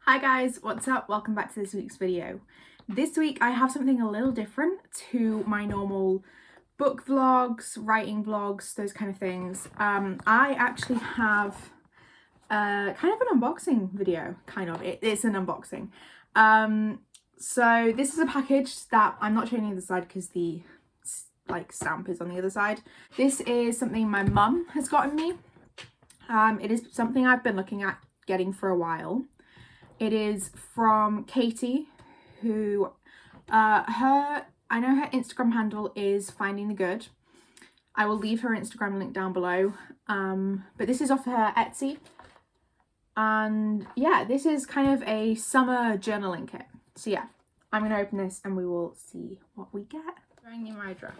Hi guys, what's up? Welcome back to this week's video. This week I have something a little different to my normal book vlogs, writing vlogs, those kind of things. I actually have kind of an unboxing video, it's an unboxing. So this is a package that I'm not showing you the side because the stamp is on the other side. This is something my mum has gotten me. It is something I've been looking at getting for a while. It is from Katie, who I know her Instagram handle is Finding the Good. I will leave her Instagram link down below. But this is off her Etsy. And yeah, this is kind of a summer journaling kit. So yeah, I'm going to open this and we will see what we get. Throwing in my drawer.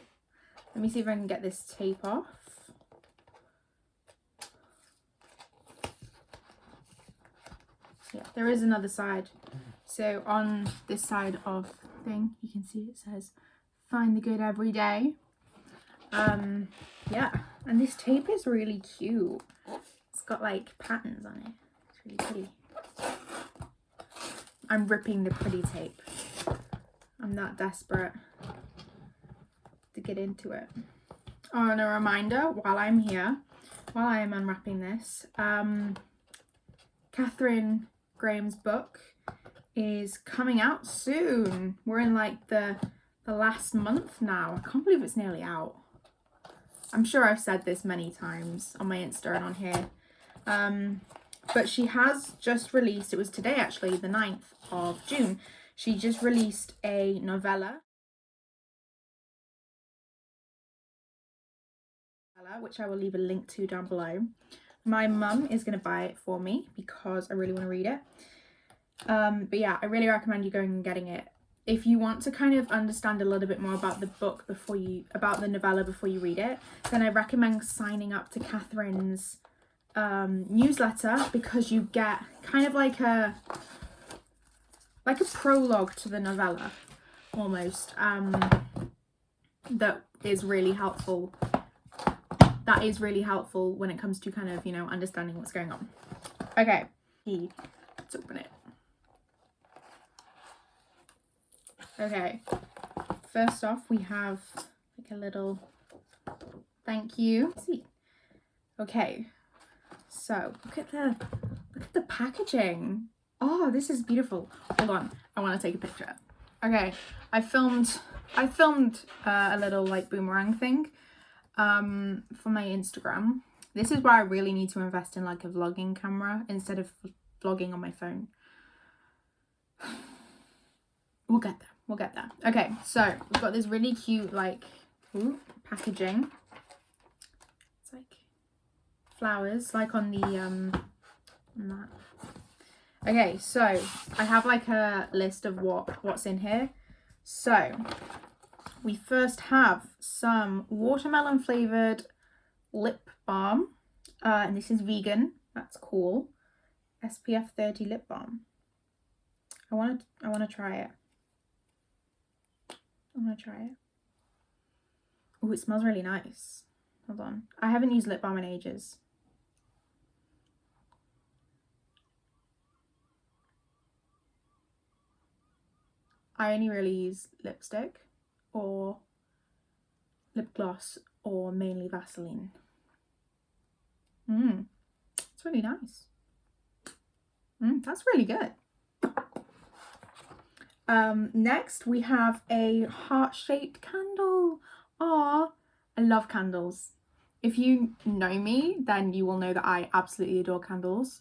Let me see if I can get this tape off. Yeah, there is another side. So on this side of the thing, you can see it says Find the Good Every Day. Yeah, and this tape is really cute. It's got like patterns on it. It's really pretty. I'm ripping the pretty tape. I'm that desperate to get into it. Oh, and a reminder while I'm here, while I am unwrapping this, Catherine Graham's book is coming out soon. We're in like the last month now. I can't believe it's nearly out. I'm sure I've said this many times on my Insta and on here. But she has just released, it was today actually, the 9th of June. She just released a novella, which I will leave a link to down below. My mum is going to buy it for me because I really want to read it. But yeah, I really recommend you going and getting it. If you want to kind of understand a little bit more about the book about the novella before you read it, then I recommend signing up to Catherine's newsletter, because you get kind of like a prologue to the novella almost, that is really helpful. That is really helpful when it comes to kind of, understanding what's going on. Okay, let's open it. Okay, first off, we have like a little thank you. Let's see. Okay, so look at the packaging. Oh, this is beautiful. Hold on, I want to take a picture. Okay, I filmed a little like boomerang thing for my Instagram. This is why I really need to invest in like a vlogging camera instead of vlogging on my phone. We'll get there. Okay, so we've got this really cute packaging. It's like flowers, like on the on that. Okay, so I have like a list of what's in here. So we first have some watermelon flavored lip balm, and this is vegan. That's cool. SPF 30 lip balm. I want to try it. Oh, it smells really nice. Hold on. I haven't used lip balm in ages. I only really use lipstick or lip gloss or mainly Vaseline. It's really nice. That's really good. Next we have a heart-shaped candle. Aw, I love candles. If you know me, then you will know that I absolutely adore candles.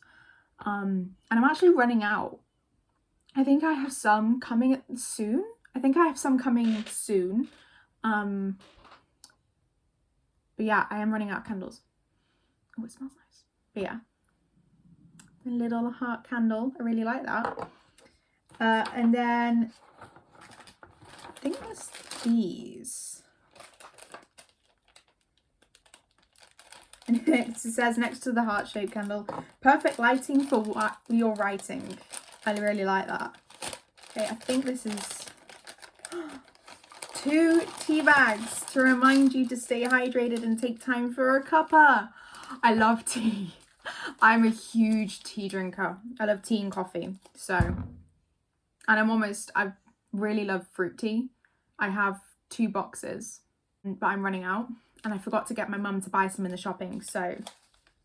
And I'm actually running out. I think I have some coming soon. But yeah, I am running out of candles. Oh, it smells nice. But yeah, the little heart candle, I really like that. And then I think it's these. And it says next to the heart-shaped candle, perfect lighting for your writing. I really like that. Okay, I think this is 2 tea bags to remind you to stay hydrated and take time for a cuppa. I love tea. I'm a huge tea drinker. I love tea and coffee. So, and I really love fruit tea. I have 2 boxes, but I'm running out. And I forgot to get my mum to buy some in the shopping. So,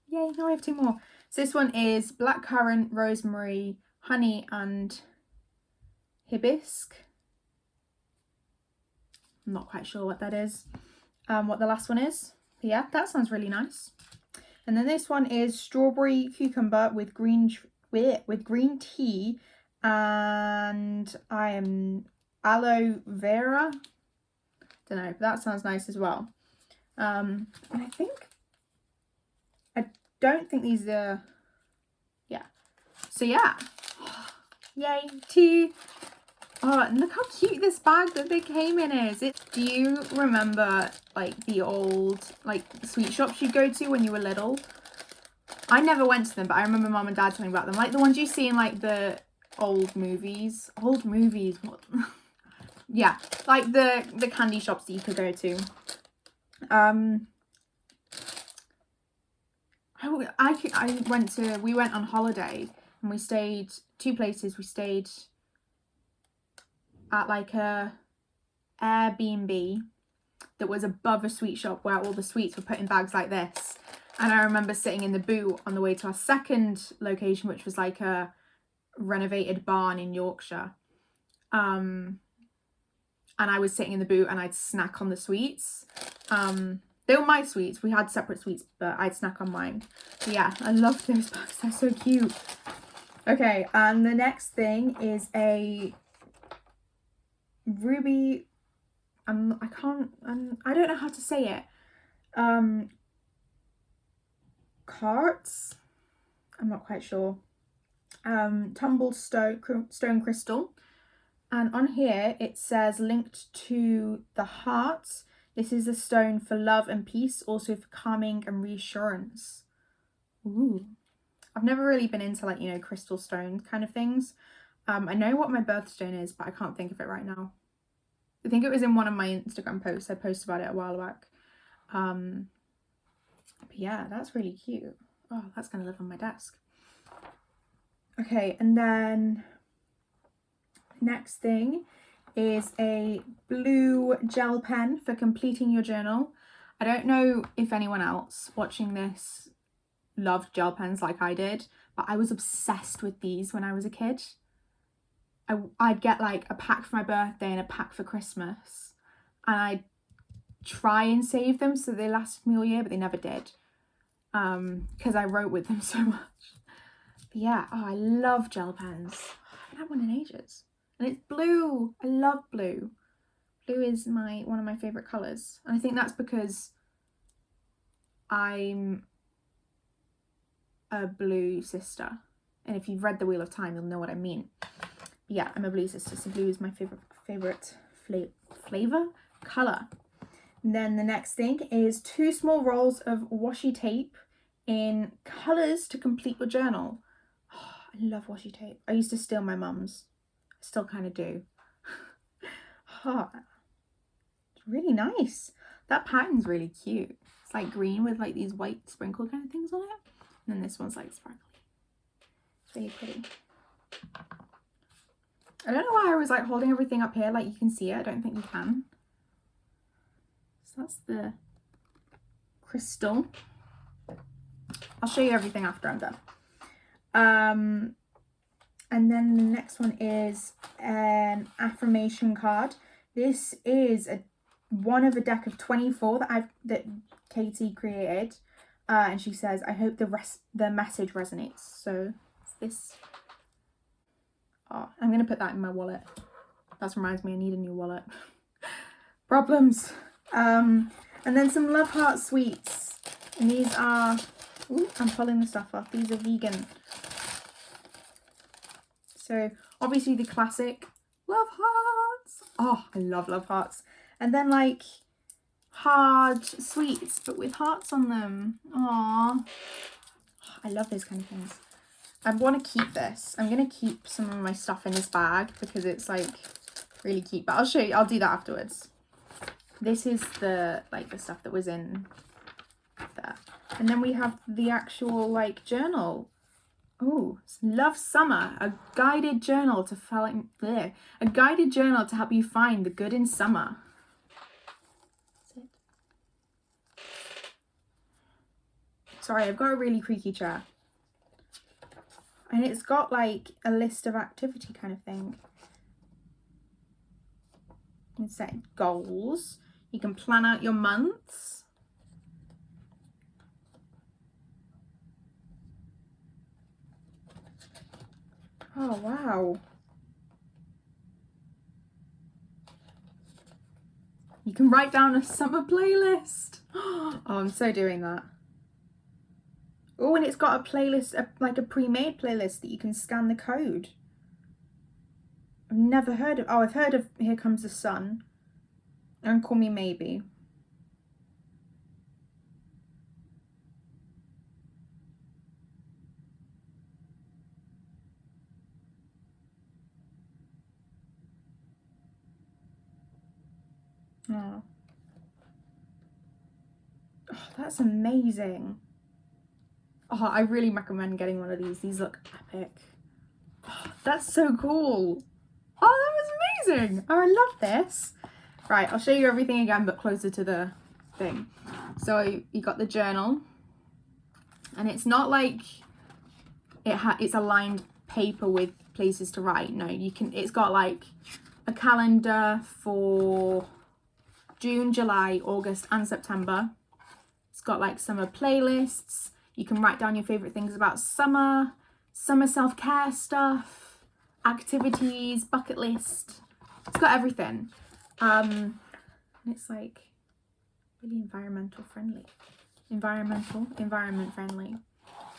yay, now I have 2 more. So this one is blackcurrant, rosemary, honey, and hibiscus. I'm not quite sure what that is, what the last one is. But yeah, that sounds really nice. And then this one is strawberry cucumber with green tea, and I am aloe vera. Don't know, but that sounds nice as well. And I don't think these are, yeah. So yeah, yay, 2. Oh, and look how cute this bag that they came in is. Do you remember like the old like sweet shops you'd go to when you were little? I never went to them, but I remember mum and dad telling about them. Like the ones you see in like the old movies. Old movies, what? Yeah, like the candy shops that you could go to. We went on holiday and we stayed 2 places. We stayed at like a Airbnb that was above a sweet shop where all the sweets were put in bags like this. And I remember sitting in the boot on the way to our second location, which was like a renovated barn in Yorkshire. And I was sitting in the boot and I'd snack on the sweets. They were my sweets. We had separate sweets, but I'd snack on mine. But yeah, I love those bags. They're so cute. Okay, and the next thing is a ruby, I don't know how to say it. Quartz, I'm not quite sure. Tumbled stone crystal. And on here it says linked to the heart. This is a stone for love and peace, also for calming and reassurance. Ooh. I've never really been into like, you know, crystal stone kind of things. I know what my birthstone is, but I can't think of it right now. I think it was in one of my Instagram posts. I posted about it a while back. But yeah, that's really cute. Oh, that's going to live on my desk. Okay, and then next thing is a blue gel pen for completing your journal. I don't know if anyone else watching this loved gel pens like I did, but I was obsessed with these when I was a kid. I'd get like a pack for my birthday and a pack for Christmas, and I'd try and save them so they lasted me all year, but they never did, because I wrote with them so much. But yeah, oh, I love gel pens. I haven't had one in ages, and it's blue. I love blue. Blue is one of my favorite colors, and I think that's because I'm a blue sister, and if you've read The Wheel of Time, you'll know what I mean. But yeah, I'm a blue sister, so blue is my favorite flavor color. And then the next thing is 2 small rolls of washi tape in colors to complete your journal. Oh, I love washi tape. I used to steal my mum's. I still kind of do. Oh, it's really nice. That pattern's really cute. It's like green with like these white sprinkle kind of things on it. And then this one's like sparkly. It's really pretty. I don't know why I was like holding everything up here like you can see it. I don't think you can. So that's the crystal. I'll show you everything after I'm done. And then the next one is an affirmation card. This is one of a deck of 24 that Katie created. And she says, I hope the message resonates. So it's this. Oh, I'm going to put that in my wallet. That reminds me, I need a new wallet. Problems. And then some Love Heart sweets. And these are, ooh, I'm pulling the stuff off. These are vegan. So obviously the classic Love Hearts. Oh, I love Love Hearts. And then like hard sweets, but with hearts on them. Aww. I love those kind of things. I want to keep this. I'm going to keep some of my stuff in this bag because it's like really cute. But I'll show you. I'll do that afterwards. This is the stuff that was in there. And then we have the actual like journal. Oh, love summer, a guided journal to a guided journal to help you find the good in summer. Sorry, I've got a really creaky chair. And it's got like a list of activity kind of thing. You can set goals. You can plan out your months. Oh, wow. You can write down a summer playlist. Oh, I'm so doing that. Oh, and it's got a playlist, like a pre-made playlist that you can scan the code. I've never heard of, oh, I've heard of Here Comes the Sun and Call Me Maybe. Oh, that's amazing. Oh, I really recommend getting one of these. These look epic. Oh, that's so cool. Oh, that was amazing. Oh, I love this. Right, I'll show you everything again, but closer to the thing. So you got the journal, and it's not like it's a lined paper with places to write. No, it's got like a calendar for June, July, August, and September. It's got like summer playlists. You can write down your favorite things about summer self-care stuff, activities, bucket list. It's got everything. And it's like really environment friendly.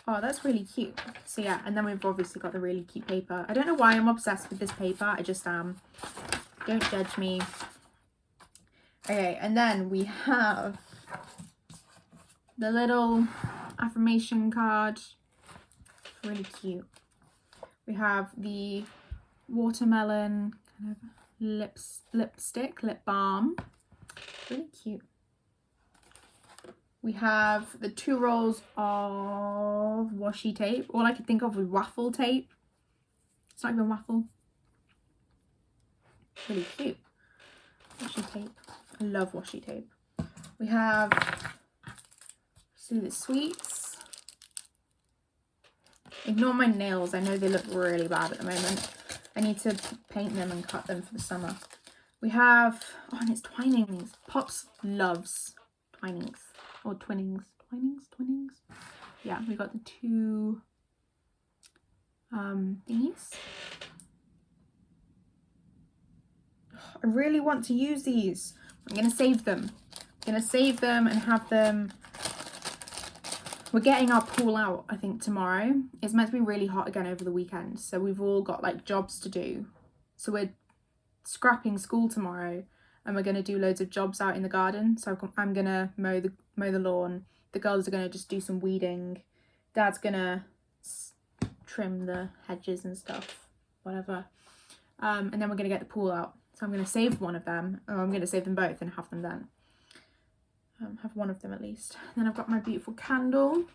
Oh, that's really cute. So yeah, and then we've obviously got the really cute paper. I don't know why I'm obsessed with this paper. I just am. Don't judge me. Okay, and then we have the little affirmation card. Really cute. We have the watermelon kind of lip balm. Really cute. We have the 2 rolls of washi tape. All I could think of was waffle tape. It's not even waffle. Really cute. Washi tape. I love washi tape. We have the sweets. Ignore my nails. I know they look really bad at the moment. I need to paint them and cut them for the summer. We have, oh, and it's Twinings. Pops loves Twinings. Or Twinnings. Twinnings? Yeah, we got the 2 thingies. I really want to use these. I'm going to save them. I'm going to save them and have them. We're getting our pool out, I think, tomorrow. It's meant to be really hot again over the weekend. So we've all got like jobs to do. So we're scrapping school tomorrow and we're going to do loads of jobs out in the garden. So I'm going to mow the lawn. The girls are going to just do some weeding. Dad's going to trim the hedges and stuff, whatever. And then we're going to get the pool out. So I'm going to save one of them, or I'm going to save them both and have them then. Have one of them at least. Then I've got my beautiful candle.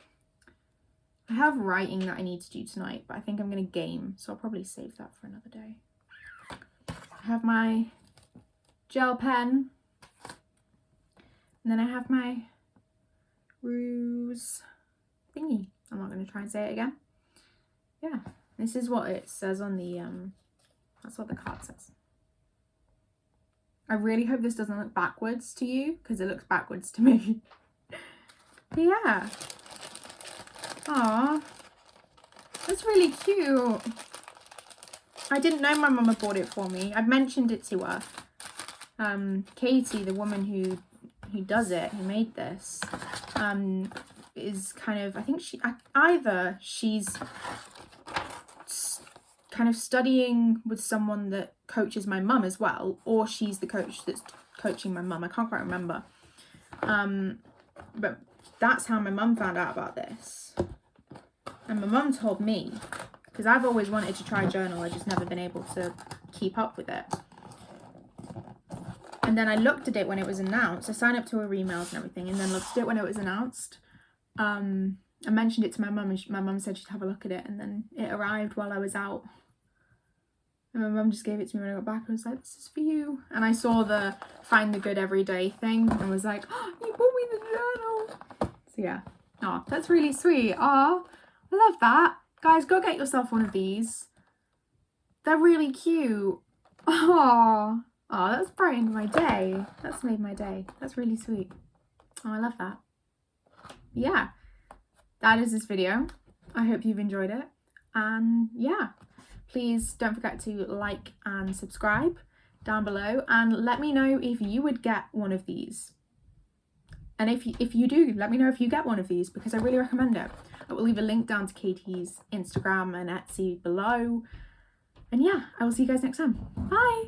I have writing that I need to do tonight, but I think I'm going to game, so I'll probably save that for another day. I have my gel pen. And then I have my ruse thingy. I'm not going to try and say it again. Yeah, this is what it says on the, that's what the card says. I really hope this doesn't look backwards to you, because it looks backwards to me. But yeah. Aww. That's really cute. I didn't know my mum had bought it for me. I've mentioned it to her. Katie, the woman who does it, who made this, is kind of, I think either she's kind of studying with someone that coaches my mum as well, or she's the coach that's coaching my mum. I can't quite remember. But that's how my mum found out about this. And my mum told me, because I've always wanted to try journal, I just never been able to keep up with it. And then I looked at it when it was announced. I signed up to her emails and everything, and then looked at it when it was announced. I mentioned it to my mum, and my mum said she'd have a look at it, and then it arrived while I was out. And my mum just gave it to me when I got back. I was like, this is for you. And I saw the find the good every day thing and was like, oh, you bought me the journal. So yeah. Oh, that's really sweet. Oh, I love that. Guys, go get yourself one of these. They're really cute. Oh, that's brightened my day. That's made my day. That's really sweet. Oh, I love that. Yeah, that is this video. I hope you've enjoyed it. And yeah, please don't forget to like and subscribe down below, and let me know if you would get one of these. And if you do, let me know if you get one of these, because I really recommend it. I will leave a link down to Katie's Instagram and Etsy below. And yeah, I will see you guys next time. Bye!